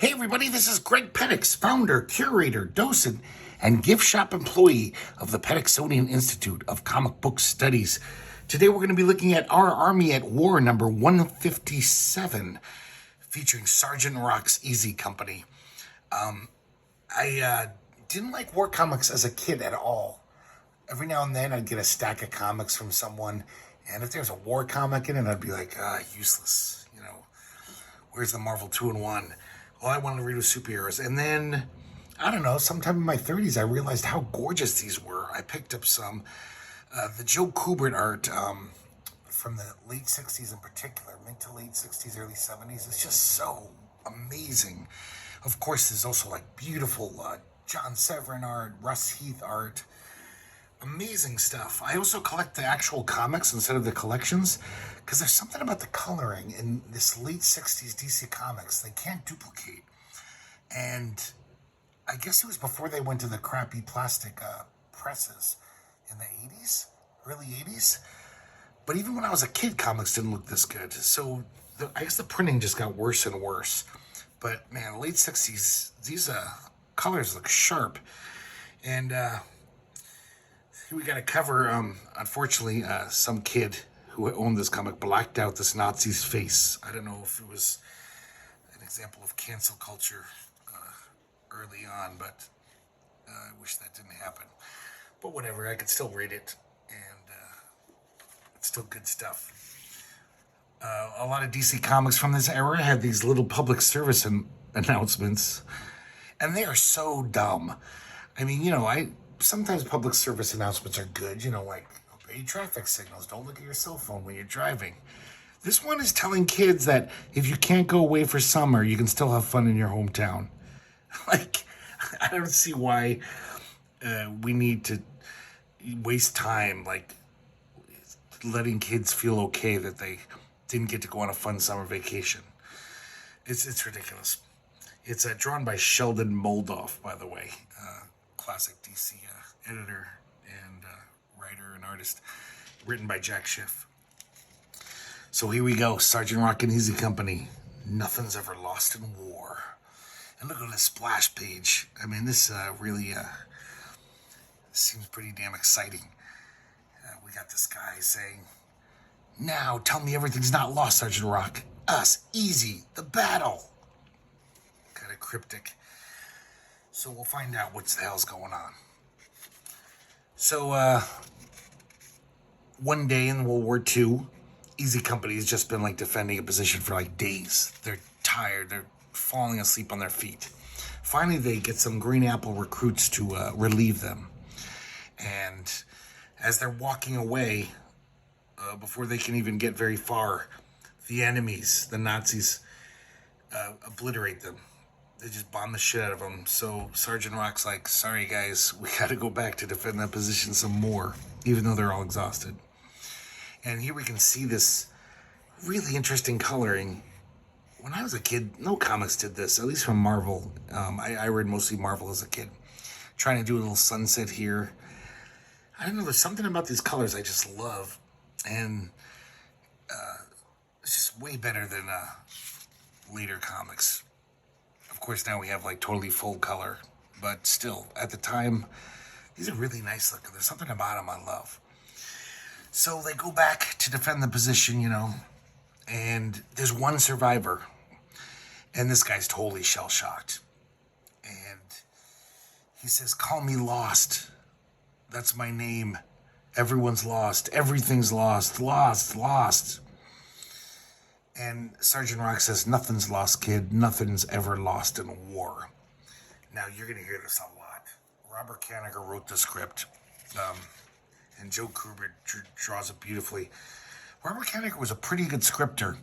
Hey everybody, this is Greg Petix, founder, curator, docent, and gift shop employee of the Petixonian Institute of Comic Book Studies. Today we're going to be looking at Our Army at War number 157, featuring Sergeant Rock's Easy Company. I didn't like war comics as a kid at all. Every now and then I'd get a stack of comics from someone, and if there's a war comic in it, I'd be like, useless, where's the Marvel 2-in-1? All I wanted to read was superheroes. And then, I don't know, sometime in my 30s, I realized how gorgeous these were. I picked up some. The Joe Kubert art from the late 60s in particular, mid to late 60s, early 70s, is just so amazing. Of course, there's also like beautiful John Severin art, Russ Heath art. Amazing stuff. I also collect the actual comics instead of the collections because there's something about the coloring in this late 60s DC Comics they can't duplicate. And I guess it was before they went to the crappy plastic presses in the 80s, early 80s. But even when I was a kid, comics didn't look this good. So I guess the printing just got worse and worse. But man, late 60s, these colors look sharp. And we got a cover. Unfortunately, some kid who owned this comic blacked out this Nazi's face. I don't know if it was an example of cancel culture early on, but I wish that didn't happen. But whatever, I could still read it, and it's still good stuff. A lot of DC Comics from this era had these little public service announcements, and they are so dumb. I mean, sometimes public service announcements are good, like obey traffic signals, don't look at your cell phone when you're driving. This one is telling kids that if you can't go away for summer, you can still have fun in your hometown. Like, I don't see why we need to waste time, like, letting kids feel okay that they didn't get to go on a fun summer vacation. It's ridiculous. It's drawn by Sheldon Moldoff, by the way. Classic DC editor and writer and artist, written by Jack Schiff. So here we go, Sergeant Rock and Easy Company. Nothing's ever lost in war. And look at this splash page. I mean, this really seems pretty damn exciting. We got this guy saying, "Now tell me everything's not lost, Sergeant Rock. Us, Easy, the battle." Kind of cryptic. So we'll find out what the hell's going on. So, one day in World War II, Easy Company has just been defending a position for days. They're tired. They're falling asleep on their feet. Finally, they get some Green Apple recruits to relieve them. And as they're walking away, before they can even get very far, the enemies, the Nazis, obliterate them. They just bomb the shit out of them. So Sergeant Rock's like, "Sorry guys, we gotta go back to defend that position some more," even though they're all exhausted. And here we can see this really interesting coloring. When I was a kid, no comics did this, at least from Marvel. I read mostly Marvel as a kid. Trying to do a little sunset here. I don't know, there's something about these colors I just love. And it's just way better than later comics. Of course, now we have totally full color, but still, at the time, these are really nice looking. There's something about them I love. So they go back to defend the position, and there's one survivor, and this guy's totally shell-shocked. And he says, "Call me lost. That's my name. Everyone's lost. Everything's lost. Lost. And Sergeant Rock says, "Nothing's lost, kid. Nothing's ever lost in a war." Now, you're going to hear this a lot. Robert Kanigher wrote the script, and Joe Kubert draws it beautifully. Robert Kanigher was a pretty good scripter,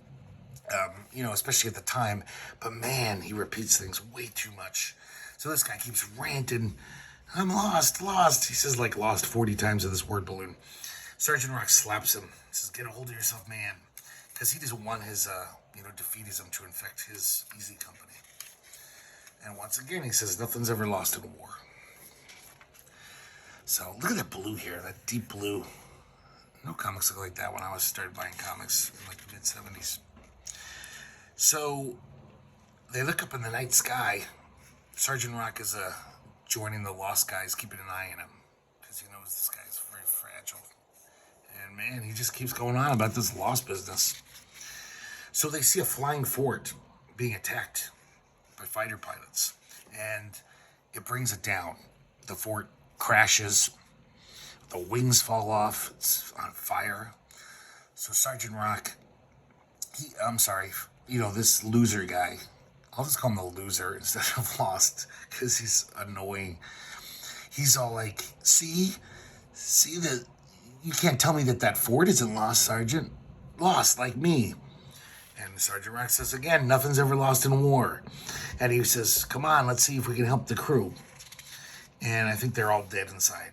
especially at the time. But man, he repeats things way too much. So this guy keeps ranting, "I'm lost. He says lost 40 times in this word balloon. Sergeant Rock slaps him. He says, "Get a hold of yourself, man." Because he doesn't want his, defeatism to infect his Easy Company. And once again, he says, "Nothing's ever lost in a war." So look at that blue here, that deep blue. No comics look like that when I started buying comics in the mid-70s. So they look up in the night sky. Sergeant Rock is joining the lost guys, keeping an eye on him because he knows this guy is very fragile. And man, he just keeps going on about this lost business. So they see a flying fort being attacked by fighter pilots, and it brings it down. The fort crashes, the wings fall off, it's on fire. So Sergeant Rock, this loser guy, I'll just call him the loser instead of lost, because he's annoying. He's all like, see that you can't tell me that fort isn't lost, Sergeant. Lost, like me. And Sergeant Rock says again, nothing's ever lost in war. And he says, come on, let's see if we can help the crew. And I think they're all dead inside.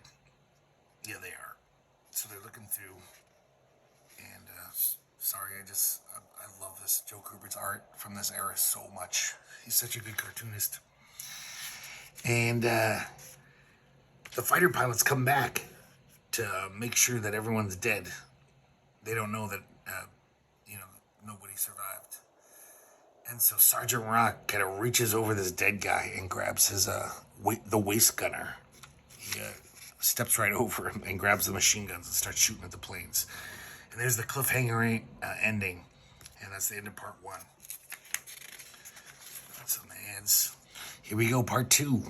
Yeah, they are. So they're looking through. And sorry, I love this. Joe Kubert's art from this era so much. He's such a good cartoonist. And the fighter pilots come back to make sure that everyone's dead. They don't know that, nobody survived. And so Sergeant Rock kind of reaches over this dead guy and grabs his the waist gunner. He steps right over him and grabs the machine guns and starts shooting at the planes. And there's the cliffhanger ending. And that's the end of part 1. That's some ads. Here we go, part 2.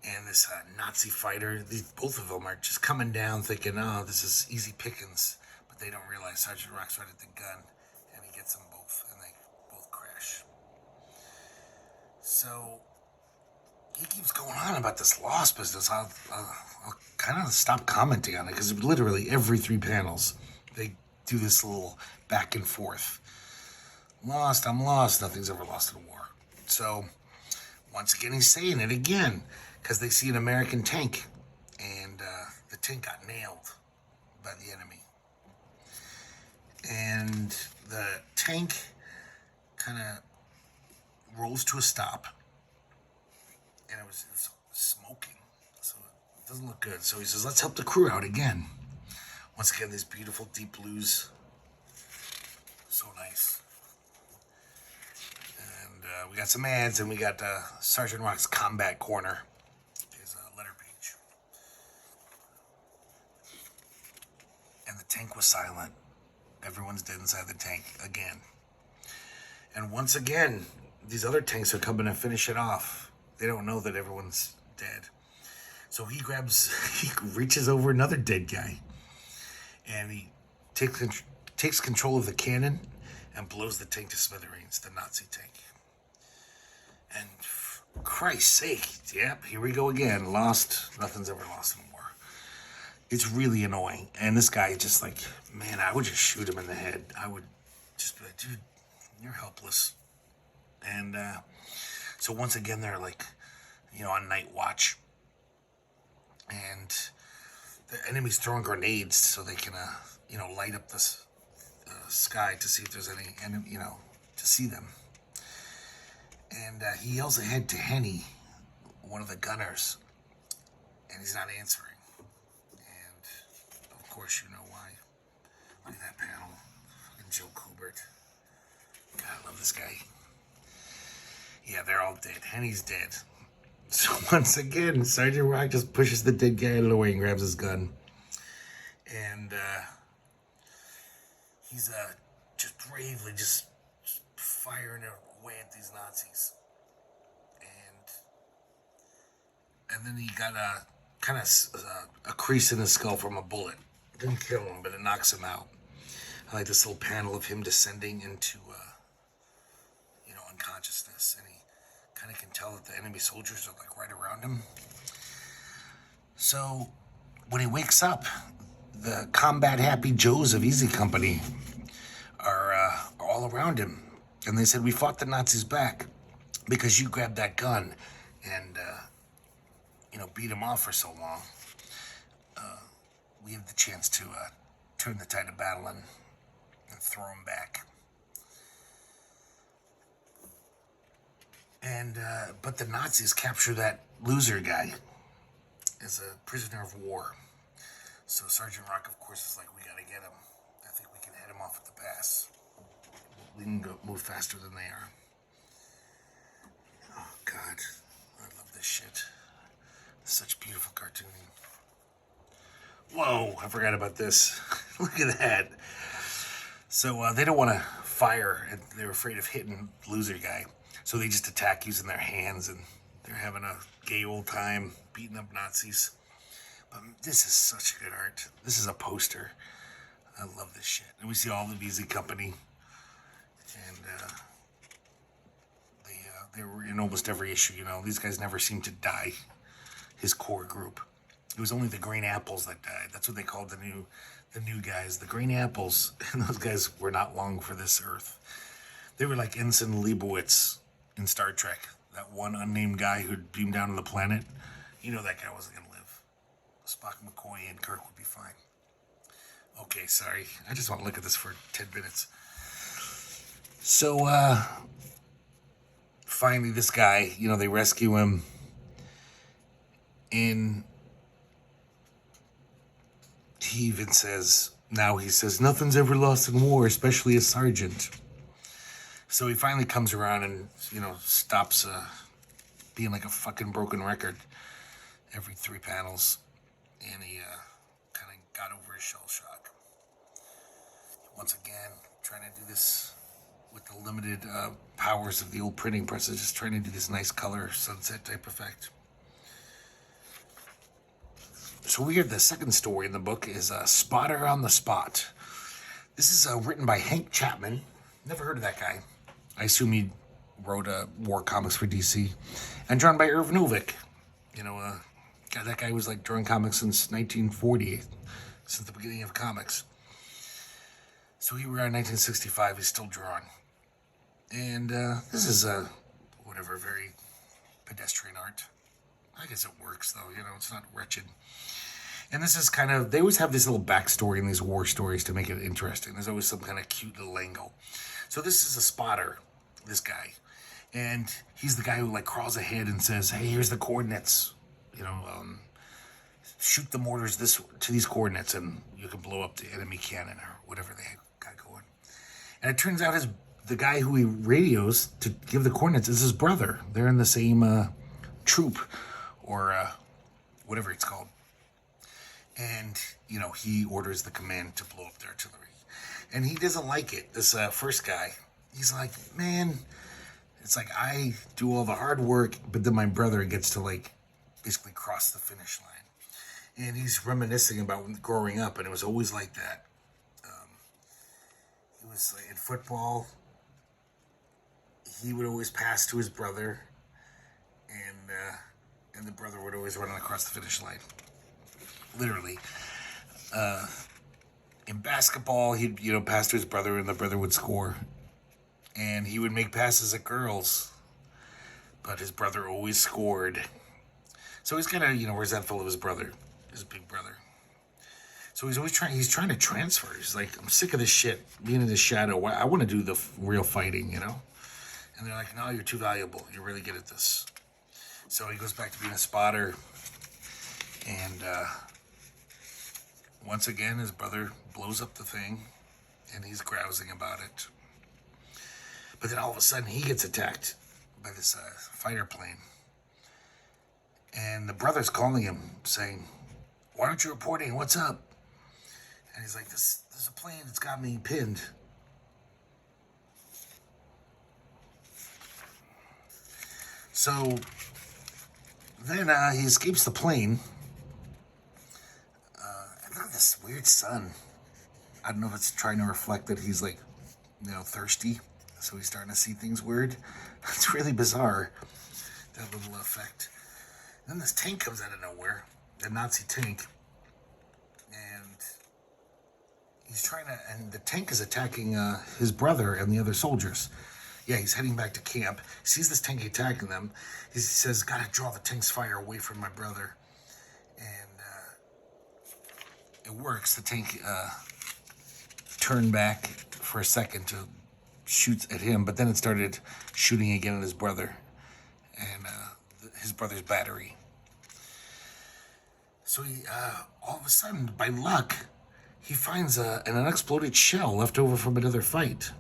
And this Nazi fighter, both of them are just coming down thinking, oh, this is easy pickings. But they don't realize Sergeant Rock's right at the gun. And he gets them both. And they both crash. So he keeps going on about this lost business. I'll kind of stop commenting on it because literally every 3 panels they do this little back and forth. Lost, I'm lost. Nothing's ever lost in war. So once again, he's saying it again because they see an American tank, and the tank got nailed by the enemy. And the tank kind of rolls to a stop, and it was smoking, so it doesn't look good. So he says, let's help the crew out again. Once again, these beautiful deep blues, so nice. And we got some ads, and we got Sergeant Rock's Combat Corner, his letter page. And the tank was silent. Everyone's dead inside the tank again. And once again, these other tanks are coming to finish it off. They don't know that everyone's dead. So he reaches over another dead guy. And he takes control of the cannon and blows the tank to smithereens, the Nazi tank. And for Christ's sake, yep, here we go again. Lost, nothing's ever lost in war. It's really annoying. And this guy is just like, man, I would just shoot him in the head. I would just be like, dude, you're helpless. And so once again, they're like, on night watch. And the enemy's throwing grenades so they can, light up this sky to see if there's any, to see them. And he yells ahead to Henny, one of the gunners, and he's not answering. And of course, you know why. Look at that panel. And Joe Kubert. God, I love this guy. Yeah, they're all dead. Henny's dead. So once again, Sergeant Rock just pushes the dead guy out of the way and grabs his gun. And he's just bravely just firing away at these Nazis. And then he got a crease in his skull from a bullet. It didn't kill him, but it knocks him out. I like this little panel of him descending into unconsciousness, and he kind of can tell that the enemy soldiers are like right around him. So when he wakes up, the combat happy Joes of Easy Company are all around him, and they said, we fought the Nazis back because you grabbed that gun and beat him off for so long. We have the chance to turn the tide of battle and throw him back. And but the Nazis capture that loser guy as a prisoner of war. So Sergeant Rock, of course, is like, we gotta get him. I think we can head him off at the pass. We can move faster than they are. cartooning. Whoa, I forgot about this. Look at that. So they don't want to fire, and they're afraid of hitting loser guy. So they just attack using their hands, and they're having a gay old time beating up Nazis. But this is such good art. This is a poster. I love this shit. And we see all the VZ company, and they were in almost every issue. You know, these guys never seem to die. His core group. It was only the Green Apples that died. That's what they called the new guys, the Green Apples. And those guys were not long for this earth. They were like Ensign Leibowitz in Star Trek. That one unnamed guy who'd beamed down on the planet. You know that guy wasn't going to live. Spock, McCoy, and Kirk would be fine. Okay, sorry. I just want to look at this for 10 minutes. So, finally, this guy, you know, they rescue him. And he even says, nothing's ever lost in war, especially a sergeant. So he finally comes around and, you know, stops being like a fucking broken record every 3 panels. And he kind of got over his shell shock. Once again, trying to do this with the limited powers of the old printing presses, just trying to do this nice color sunset type effect. So weird, the second story in the book is Spotter on the Spot. This is written by Hank Chapman. Never heard of that guy. I assume he wrote war comics for DC. And drawn by Irv Novick. You know, that guy was like drawing comics since 1940, since the beginning of comics. So here we are in 1965, he's still drawing. And this is, whatever, very pedestrian art. I guess it works, though, you know, it's not wretched. And this is kind of, they always have this little backstory in these war stories to make it interesting. There's always some kind of cute little angle. So this is a spotter, this guy. And he's the guy who, like, crawls ahead and says, hey, here's the coordinates. You know, shoot the mortars to these coordinates and you can blow up the enemy cannon or whatever they got going. And it turns out the guy who he radios to give the coordinates is his brother. They're in the same troop or whatever it's called. And, you know, he orders the command to blow up the artillery. And he doesn't like it, this first guy. He's like, man, it's like I do all the hard work, but then my brother gets to, like, basically cross the finish line. And he's reminiscing about growing up, and it was always like that. It was like in football, he would always pass to his brother, and the brother would always run across the finish line. Literally. In basketball, he'd, you know, pass to his brother, and the brother would score. And he would make passes at girls, but his brother always scored. So he's kind of, you know, resentful of his brother, his big brother. So he's always trying to transfer. He's like, I'm sick of this shit, being in the shadow. I want to do the real fighting, you know? And they're like, no, you're too valuable. You're really good at this. So he goes back to being a spotter. And once again, his brother blows up the thing, and he's grousing about it. But then all of a sudden, he gets attacked by this fighter plane. And the brother's calling him, saying, why aren't you reporting? What's up? And he's like, there's a plane that's got me pinned. So then he escapes the plane. And look at this weird sun. I don't know if it's trying to reflect that he's, like, you know, thirsty. So he's starting to see things weird. It's really bizarre, that little effect. And then this tank comes out of nowhere, the Nazi tank. And and the tank is attacking his brother and the other soldiers. Yeah, he's heading back to camp. He sees this tank attacking them. He says, gotta draw the tank's fire away from my brother. And it works. The tank turned back for a second to shoot at him, but then it started shooting again at his brother and his brother's battery. So he, all of a sudden, by luck, he finds an unexploded shell left over from another fight.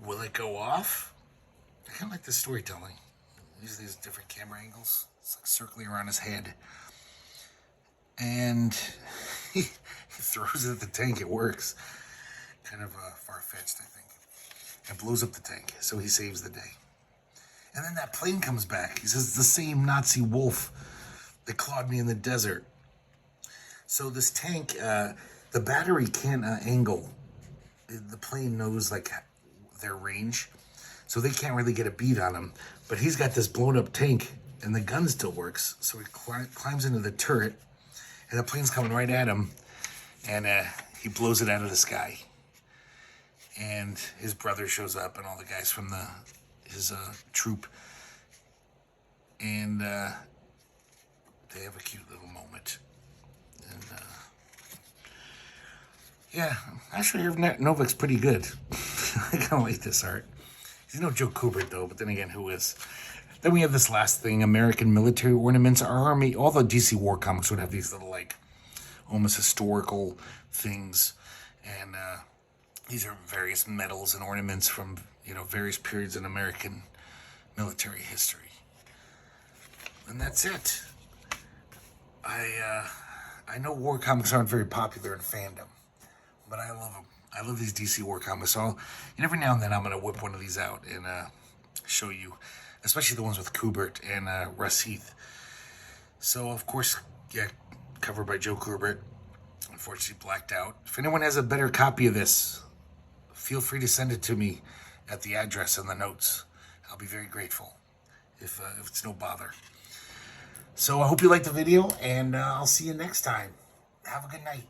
Will it go off? I kind of like the storytelling. Use these different camera angles. It's like circling around his head. and he throws it at the tank. It works. Kind of far-fetched, I think. And blows up the tank, so he saves the day. And then that plane comes back. He says, the same Nazi wolf that clawed me in the desert. So this tank, the battery can't angle. The plane knows like their range, so they can't really get a beat on him. But he's got this blown up tank, and the gun still works. So he climbs into the turret, and the plane's coming right at him, and he blows it out of the sky. And his brother shows up, and all the guys from his troop, and they have a cute little moment. And yeah, actually, Novik's pretty good. I kind of like this art. He's no Joe Kubert, though, but then again, who is? Then we have this last thing, American military ornaments. Our army, all the DC war comics would have these little, like, almost historical things. And these are various medals and ornaments from, various periods in American military history. And that's it. I know war comics aren't very popular in fandom, but I love them. I love these DC war comics. So every now and then I'm going to whip one of these out and show you, especially the ones with Kubert and Russ Heath. So, of course, yeah, covered by Joe Kubert. Unfortunately blacked out. If anyone has a better copy of this, feel free to send it to me at the address in the notes. I'll be very grateful if it's no bother. So I hope you liked the video, and I'll see you next time. Have a good night.